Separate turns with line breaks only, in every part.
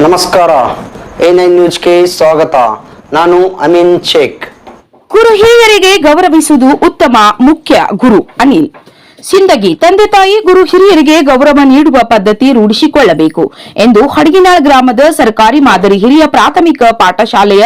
ನಮಸ್ಕಾರ. A9 ನ್ಯೂಸ್ಗೆ ಸ್ವಾಗತ. ನಾನು ಅಮೀನ್ ಶೇಖ್.
ಗುರು ಹಿರಿಯರಿಗೆ ಗೌರವಿಸುವುದು ಉತ್ತಮ. ಮುಖ್ಯ ಗುರು ಅನಿಲ್ ಸಿಂದಗಿ. ತಂದೆ ತಾಯಿ ಗುರು ಹಿರಿಯರಿಗೆ ಗೌರವ ನೀಡುವ ಪದ್ಧತಿ ರೂಢಿಸಿಕೊಳ್ಳಬೇಕು ಎಂದು ಹಡಗಿನಾಳ್ ಗ್ರಾಮದ ಸರ್ಕಾರಿ ಮಾದರಿ ಹಿರಿಯ ಪ್ರಾಥಮಿಕ ಪಾಠಶಾಲೆಯ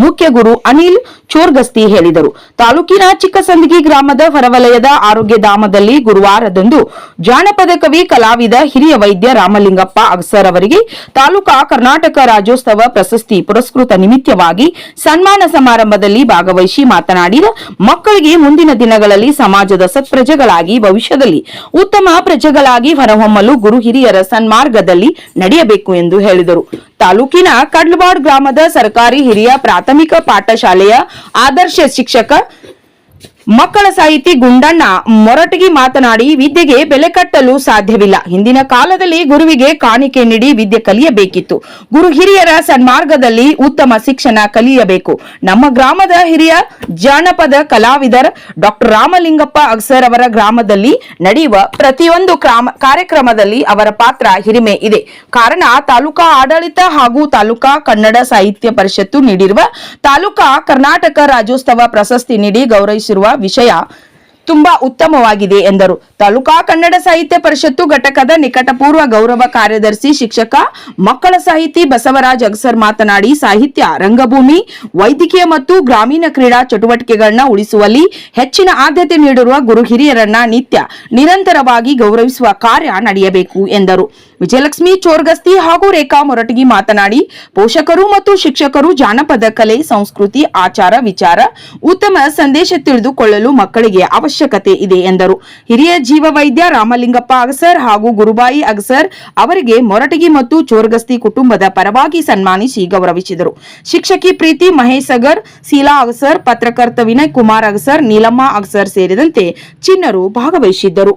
ಮುಖ್ಯ ಗುರು ಅನಿಲ್ ಚೋರ್ಗಸ್ತಿ ಹೇಳಿದರು. ತಾಲೂಕಿನ ಚಿಕ್ಕಸಂದಗಿ ಗ್ರಾಮದ ಹೊರವಲಯದ ಆರೋಗ್ಯಧಾಮದಲ್ಲಿ ಗುರುವಾರದಂದು ಜಾನಪದ ಕವಿ, ಕಲಾವಿದ, ಹಿರಿಯ ವೈದ್ಯ ರಾಮಲಿಂಗಪ್ಪ ಅಗಸರ್ ಅವರಿಗೆ ತಾಲೂಕಾ ಕರ್ನಾಟಕ ರಾಜ್ಯೋತ್ಸವ ಪ್ರಶಸ್ತಿ ಪುರಸ್ಕೃತ ನಿಮಿತ್ತವಾಗಿ ಸನ್ಮಾನ ಸಮಾರಂಭದಲ್ಲಿ ಭಾಗವಹಿಸಿ ಮಾತನಾಡಿದ ಮಕ್ಕಳಿಗೆ ಮುಂದಿನ ದಿನಗಳಲ್ಲಿ ಸಮಾಜದ ಸತ್ಪ್ರಜೆಗಳಾಗಿ ಭವಿಷ್ಯದಲ್ಲಿ ಉತ್ತಮ ಪ್ರಜೆಗಳಾಗಿ ಹೊರಹೊಮ್ಮಲು ಗುರು ಹಿರಿಯರ ಸನ್ಮಾರ್ಗದಲ್ಲಿ ನಡೆಯಬೇಕು ಎಂದು ಹೇಳಿದರು. ತಾಲೂಕಿನ ಕಡ್ಲವಾಡ್ ಗ್ರಾಮದ ಸರ್ಕಾರಿ ಹಿರಿಯ ಪ್ರಾಥಮಿಕ ಪಾಠಶಾಲೆಯ ಆದರ್ಶ ಶಿಕ್ಷಕ ಮಕ್ಕಳ ಸಾಹಿತಿ ಗುಂಡಣ್ಣ ಮೊರಟಗಿ ಮಾತನಾಡಿ, ವಿದ್ಯೆಗೆ ಬೆಲೆ ಕಟ್ಟಲು ಸಾಧ್ಯವಿಲ್ಲ. ಹಿಂದಿನ ಕಾಲದಲ್ಲಿ ಗುರುವಿಗೆ ಕಾಣಿಕೆ ನೀಡಿ ವಿದ್ಯೆ ಕಲಿಯಬೇಕಿತ್ತು. ಗುರು ಹಿರಿಯರ ಸನ್ಮಾರ್ಗದಲ್ಲಿ ಉತ್ತಮ ಶಿಕ್ಷಣ ಕಲಿಯಬೇಕು. ನಮ್ಮ ಗ್ರಾಮದ ಹಿರಿಯ ಜಾನಪದ ಕಲಾವಿದರ ಡಾಕ್ಟರ್ ರಾಮಲಿಂಗಪ್ಪ ಅಗಸರ್ ಅವರ ಗ್ರಾಮದಲ್ಲಿ ನಡೆಯುವ ಪ್ರತಿಯೊಂದು ಕಾರ್ಯಕ್ರಮದಲ್ಲಿ ಅವರ ಪಾತ್ರ ಹಿರಿಮೆ ಇದೆ. ಕಾರಣ ತಾಲೂಕಾ ಆಡಳಿತ ಹಾಗೂ ತಾಲೂಕಾ ಕನ್ನಡ ಸಾಹಿತ್ಯ ಪರಿಷತ್ತು ನೀಡಿರುವ ತಾಲೂಕಾ ಕರ್ನಾಟಕ ರಾಜ್ಯೋತ್ಸವ ಪ್ರಶಸ್ತಿ ನೀಡಿ ಗೌರವಿಸಿರುವ ವಿಷಯ ತುಂಬಾ ಉತ್ತಮವಾಗಿದೆ ಎಂದರು. ತಾಲೂಕಾ ಕನ್ನಡ ಸಾಹಿತ್ಯ ಪರಿಷತ್ತು ಘಟಕದ ನಿಕಟಪೂರ್ವ ಗೌರವ ಕಾರ್ಯದರ್ಶಿ ಶಿಕ್ಷಕ ಮಕ್ಕಳ ಸಾಹಿತಿ ಬಸವರಾಜ್ ಅಗಸರ್ ಮಾತನಾಡಿ, ಸಾಹಿತ್ಯ, ರಂಗಭೂಮಿ, ವೈದ್ಯಕೀಯ ಮತ್ತು ಗ್ರಾಮೀಣ ಕ್ರೀಡಾ ಚಟುವಟಿಕೆಗಳನ್ನ ಉಳಿಸುವಲ್ಲಿ ಹೆಚ್ಚಿನ ಆದ್ಯತೆ ನೀಡಿರುವ ಗುರು ಹಿರಿಯರನ್ನ ನಿತ್ಯ ನಿರಂತರವಾಗಿ ಗೌರವಿಸುವ ಕಾರ್ಯ ನಡೆಯಬೇಕು ಎಂದರು. ವಿಜಯಲಕ್ಷ್ಮಿ ಚೋರ್ಗಸ್ತಿ ಹಾಗೂ ರೇಖಾ ಮೊರಟಗಿ ಮಾತನಾಡಿ, ಪೋಷಕರು ಮತ್ತು ಶಿಕ್ಷಕರು ಜಾನಪದ ಕಲೆ, ಸಂಸ್ಕೃತಿ, ಆಚಾರ, ವಿಚಾರ, ಉತ್ತಮ ಸಂದೇಶ ತಿಳಿದುಕೊಳ್ಳಲು ಮಕ್ಕಳಿಗೆ ಅವಶ್ಯಕತೆ ಇದೆ ಎಂದರು. ಹಿರಿಯ ಜೀವ ವೈದ್ಯ ರಾಮಲಿಂಗಪ್ಪ ಅಗಸರ್ ಹಾಗೂ ಗುರುಬಾಯಿ ಅಗಸರ್ ಅವರಿಗೆ ಮೊರಟಗಿ ಮತ್ತು ಚೋರ್ಗಸ್ತಿ ಕುಟುಂಬದ ಪರವಾಗಿ ಸನ್ಮಾನಿಸಿ ಗೌರವಿಸಿದರು. ಶಿಕ್ಷಕಿ ಪ್ರೀತಿ ಮಹೇಶ್ ಅಗರ್, ಶೀಲಾ ಅಗಸರ್, ಪತ್ರಕರ್ತ ವಿನಯ್ ಕುಮಾರ್ ಅಗಸರ್, ನೀಲಮ್ಮ ಅಗಸರ್ ಸೇರಿದಂತೆ ಚಿನ್ನರು ಭಾಗವಹಿಸಿದ್ದರು.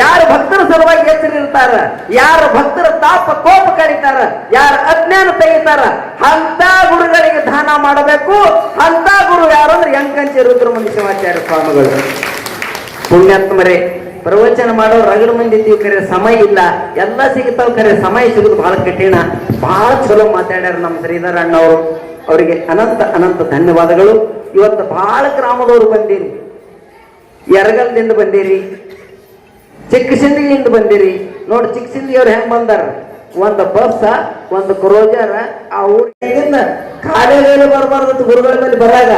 ಯಾರು ಭಕ್ತರ ಸಲುವಾಗಿ ಎಚ್ಚರಿರ್ತಾರ, ಯಾರು ಭಕ್ತರ ತಾಪ ಕೋಪ ಕರೀತಾರ, ಯಾರು ಅಜ್ಞಾನ ತೆಗಿತಾರ, ಅಂತ ಗುರುಗಳಿಗೆ ದಾನ ಮಾಡಬೇಕು. ಅಂತ ಗುರು ಯಾರು ಅಂದ್ರೆ ಯಂಕಂಚಿ ರುದ್ರಮುನಿ ಶಿವಾಚಾರ್ಯ ಸ್ವಾಮಿಗಳು. ಪುಣ್ಯಾತ್ಮರೇ, ಪ್ರವಚನ ಮಾಡೋ ರಗಡ ಮಂದಿ ಕರೆ ಸಮಯ ಇಲ್ಲ, ಎಲ್ಲ ಸಿಗುತ್ತಾವ ಕರೆ ಸಮಯ ಸಿಗುದು ಬಹಳ ಕಠಿಣ. ಬಹಳ ಚಲೋ ಮಾತಾಡ್ಯಾರ ನಮ್ಮ ಶ್ರೀಧರ ಅಣ್ಣವರು. ಅವರಿಗೆ ಅನಂತ ಅನಂತ ಧನ್ಯವಾದಗಳು. ಇವತ್ತು ಬಹಳ ಗ್ರಾಮದವರು ಬಂದಿರಿ, ಯರಗಲ್ದಿಂದ ಬಂದಿರಿ, ಚಿಕ್ಕಸಿಂದಿಯಿಂದ ಬಂದಿರಿ. ನೋಡಿ ಚಿಕ್ಕಸಿಂದಿ ಅವ್ರು ಹೆಂಗ್ ಬಂದಾರ, ಒಂದು ಬಸ್, ಒಂದು ಕ್ರೋಜರ್. ಆ ಊರಿನಿಂದ ಕಾಲೇಜಲ್ಲಿ ಬರಬಾರ್ದು, ಗುರುಗಳ ಮೇಲೆ ಬರಾಗ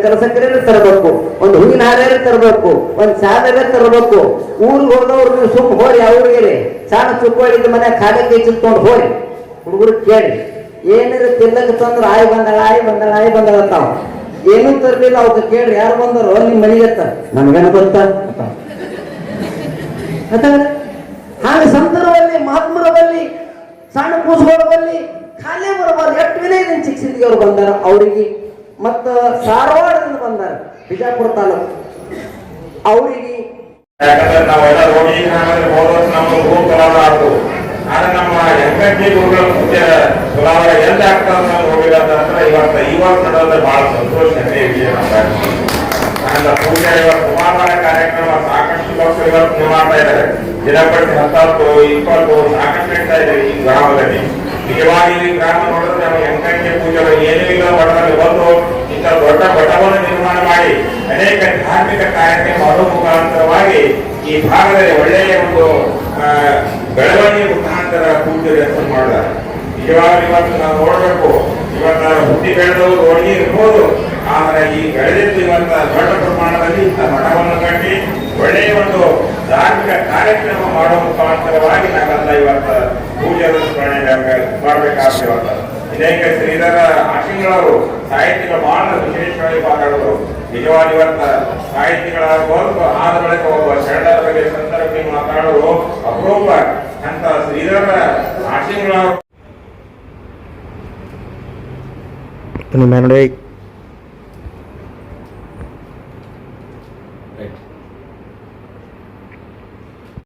ಕಲಸಕ್ಕರೆ ತರಬೇಕು, ಒಂದು ಹೂವಿನ ಹಾರ ತರಬೇಕು, ಒಂದು ಸಾಧನೆ ತರಬೇಕು. ಊರಿಗೆ ಹೋದವ್ರು ನೀವು ಸುಮ್ಮ ಹೋರಿ, ಅವ್ರಿಗೆ ಸಣ್ಣ ಚುಕ್ಕೋಳಿದ ಮನೆ ಖಾಲಿ ಕೈ ಚಿತ್ಕೊಂಡು ಹೋರಿ. ಹುಡುಗರು ಕೇಳಿ, ಏನಿರ ತಿನ್ನಕ್ಕೆ ತಂದ್ರೆ ಆಯ್ ಬಂದಾಳ, ಆಯ್ ಬಂದಾಳ, ಆಯ್ ಬಂದಾಳ ಅಂತಾವ. ಏನೂ ತರಲಿಲ್ಲ, ಅವ್ಕ ಕೇಳ್ರಿ ಯಾರು ಬಂದರು ನಿಮ್ ಮನೆಗೆತ್ತ, ನಮ್ಗೇನು ಗೊತ್ತ ಹಾಗೆ. ಸಂತರವಲ್ಲಿ, ಮಹಾತ್ಮರವಲ್ಲಿ, ಸಣ್ಣ ಕೂಸುಗಳಲ್ಲಿ ಖಾಲಿ ಬರಬಾರ್ದು. ಎಷ್ಟು ವಿನಯದಿಂದ ಚಿಕ್ಕಸಿಂದಿಗೆ ಅವ್ರು ಬಂದಾರ. ಅವ್ರಿಗೆ ಮತ್ತ ಧಾರವಾಡದಿಂದ ಬಂದಾರ, ಬಿಜಾಪುರ ತಾಲೂಕು. ಅವ್ರಿಗೆ
ನಾವೆಲ್ಲ ರೋಗಿ ನಮ್ಮ ಎಂಕಂಟಿ ಗುರುಗಳ ಮುಖ್ಯ ತುಲಾವರ ಎಲ್ಲಿ ಆಗ್ತಾರ ನಾವು ಹೋಗಿಲ್ಲ ಅಂತಂದ್ರೆ ಇವಾಗ ನಡೆದ್ರೆ ಬಹಳ ಸಂತೋಷ ನನ್ನ ಪೂಜೆ ಕುಮಾರವಾರ ಕಾರ್ಯಕ್ರಮ ಸಾಕಷ್ಟು ಭಕ್ತರು ಇವತ್ತು ಮಾಡ್ತಾ ಇದ್ದಾರೆ. ದಿನಪಟ್ಟಿ 10, 20 ಸಾಕಷ್ಟು ಇಡ್ತಾ ಇದ್ದಾರೆ ಈ ಗ್ರಾಮದಲ್ಲಿ. ನಿಜವಾಗಿ ಈ ಗ್ರಾಮ ನೋಡಿದ್ರೆ ನಾವು ಎಂಕಂಟಿ ಪೂಜೆ ಏನೂ ಇಲ್ಲ ಮಠದಲ್ಲಿ ಬಂದು ಇಂಥ ದೊಡ್ಡ ಮಠವನ್ನು ನಿರ್ಮಾಣ ಮಾಡಿ ಅನೇಕ ಧಾರ್ಮಿಕ ಕಾರ್ಯಕ್ರಮ ಮಾಡುವ ಮುಖಾಂತರವಾಗಿ ಈ ಭಾಗದಲ್ಲಿ ಒಳ್ಳೆಯ ಒಂದು ಬೆಳವಣಿಗೆ ಮುಖಾಂತರ ಪೂಜೆ ಮಾಡಿದ್ದಾರೆ. ನಿಜವಾಗಿ ಇವತ್ತು ನಾವು ನೋಡಬೇಕು, ಇವತ್ತು ಹುಟ್ಟಿ ಬೆಳೆದವರು ಹೋಗಿ ಇರ್ಬೋದು, ಆದರೆ ಈ ಬೆಳೆದಿದ್ದು ಇವತ್ತು ದೊಡ್ಡ ಪ್ರಮಾಣದಲ್ಲಿ ಮಠವನ್ನು ಕಟ್ಟಿ ಒಳ್ಳೆಯ ಒಂದು ಧಾರ್ಮಿಕ ಕಾರ್ಯಕ್ರಮ ಮಾಡುವ ಮುಖಾಂತರವಾಗಿ ನಾವೆಲ್ಲ ಇವತ್ತು ಪೂಜೆ ಮಾಡಬೇಕಾಗ್ತದೆ ಇವತ್ತು. ಅನೇಕ ಶ್ರೀಧರ ಆಶಿಗಳವರು ಸಾಹಿತ್ಯಗಳು ಬಹಳ ವಿಶೇಷವಾಗಿ ಮಾತಾಡೋದು. ನಿಜವಾಗಿ ಇವತ್ತು ಸಾಹಿತ್ಯಗಳ ಬದುಕು ಆದ ಬಳಿಕ ಒಬ್ಬ ಶರಣರ ಬಗ್ಗೆ ಸಂತರ ಬಗ್ಗೆ ಮಾತಾಡೋದು ಅಪರೂಪ ಅಂತ ಶ್ರೀಧರ ಆಶಿಗಳವರು.